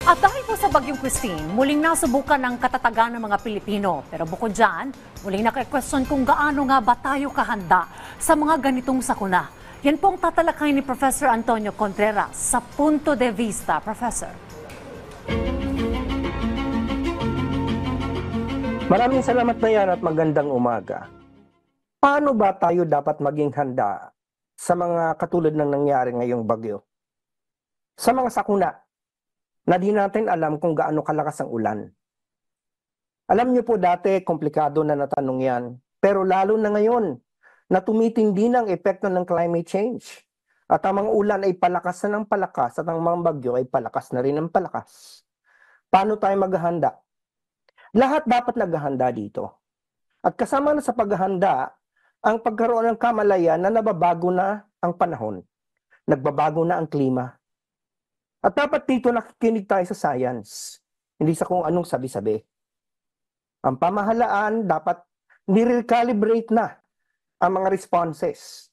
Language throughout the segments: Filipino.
At dahil po sa Bagyong Christine, muling nasubukan ng katatagan ng mga Pilipino. Pero bukod dyan, muling naka-question kung gaano nga ba tayo kahanda sa mga ganitong sakuna. Yan pong tatalakay ni Professor Antonio Contreras sa Punto de Vista. Professor. Maraming salamat na yan at magandang umaga. Paano ba tayo dapat maging handa sa mga katulad ng nangyari ngayong bagyo? Sa mga sakuna na di natin alam kung gaano kalakas ang ulan. Alam niyo po dati, komplikado na natanong yan. Pero lalo na ngayon, na tumitindi ng epekto ng climate change. At ang mga ulan ay palakas na ng palakas at ang mga bagyo ay palakas na rin ng palakas. Paano tayo maghahanda? Lahat dapat naghahanda dito. At kasama na sa paghahanda, ang pagkaroon ng kamalayan na nababago na ang panahon. Nagbabago na ang klima. At dapat dito nakikinig tayo sa science, hindi sa kung anong sabi-sabi. Ang pamahalaan dapat nire-calibrate na ang mga responses.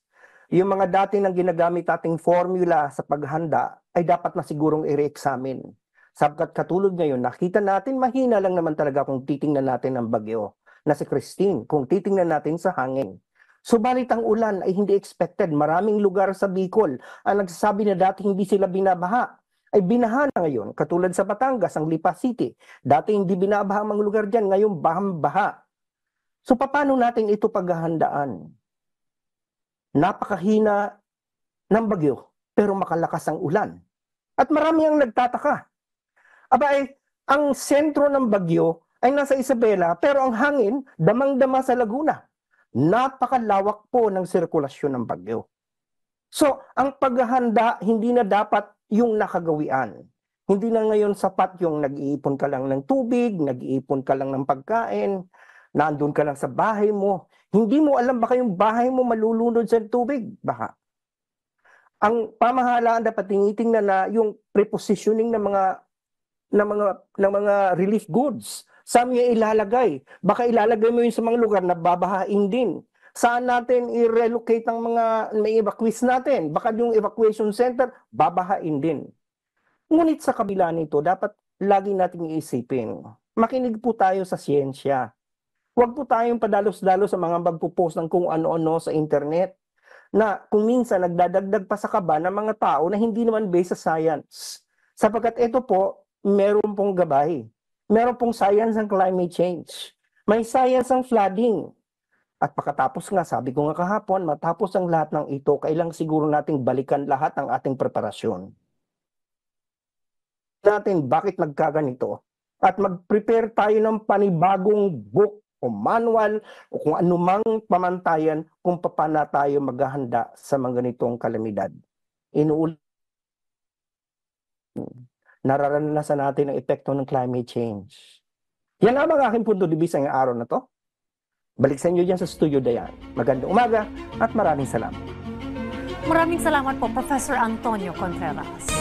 Yung mga dati nang ginagamit ating formula sa paghanda ay dapat na sigurong i-re-examine. Sapagkat katulad ngayon, nakita natin mahina lang naman talaga kung titingnan natin ang bagyo na si Christine, kung titingnan natin sa hangin. Subalit ang ulan ay hindi expected. Maraming lugar sa Bicol ang nagsasabi na dati hindi sila binabaha ay binaha na ngayon. Katulad sa Batangas, ang Lipa City. Dati hindi binabaha ang mga lugar dyan, ngayon bahang-baha. So paano natin ito paghahandaan? Napakahina ng bagyo, pero makalakas ang ulan. At marami ang nagtataka. Ang sentro ng bagyo ay nasa Isabela, pero ang hangin, damang-dama sa Laguna. Napakalawak po ng sirkulasyon ng bagyo. So, ang paghahanda, hindi na dapat yung nakagawian. Hindi na ngayon sapat yung nag-iipon ka lang ng tubig, nag-iipon ka lang ng pagkain, nandun ka lang sa bahay mo. Hindi mo alam baka yung bahay mo malulunod sa tubig. Baka. Ang pamahalaan dapat tinitingnan na yung prepositioning ng mga relief goods. Saan mo yung ilalagay? Baka ilalagay mo yun sa mga lugar na babahain din. Saan natin i-relocate ang mga may evacuees natin? Baka yung evacuation center, babahain din. Ngunit sa kabila nito, dapat lagi nating iisipin. Makinig po tayo sa siyensya. Huwag po tayong padalos-dalos sa mga magpo-post ng kung ano-ano sa internet na kung minsan nagdadagdag pa sa kaba ng mga tao na hindi naman based sa science. Sapagkat ito po, meron pong gabay. Meron pong science ng climate change. May science ng flooding. At pagkatapos nga, sabi ko nga kahapon, matapos ang lahat ng ito, kailang siguro nating balikan lahat ng ating preparasyon. Natin bakit nagkaganito? At mag-prepare tayo ng panibagong book o manual o kung anumang pamantayan kung paano tayo maghahanda sa mga ganitong kalamidad. Nararanasan natin ang epekto ng climate change. Yan ang aking punto de vista ngayong araw na to. Balik sa inyo dyan sa studio, Dayan. Magandang umaga at maraming salamat. Maraming salamat po, Professor Antonio Contreras.